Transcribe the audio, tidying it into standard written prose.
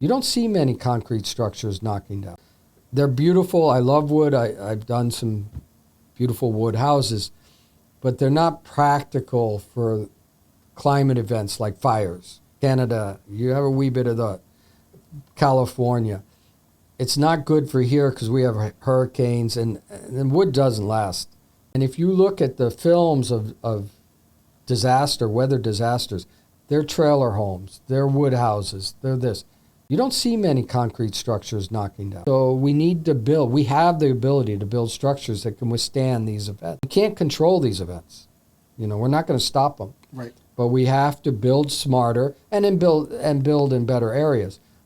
You don't see many concrete structures knocking down. They're beautiful. I love wood. I've done some beautiful wood houses, but they're not practical for climate events like fires. Canada, you have a wee bit of the California. It's not good for here because we have hurricanes, and wood doesn't last. And if you look at the films of weather disasters, they're trailer homes, they're wood houses, they're this. You don't see many concrete structures knocking down. So we need to build. We have the ability to build structures that can withstand these events. We can't control these events. We're not going to stop them. Right. But we have to build smarter and build in better areas.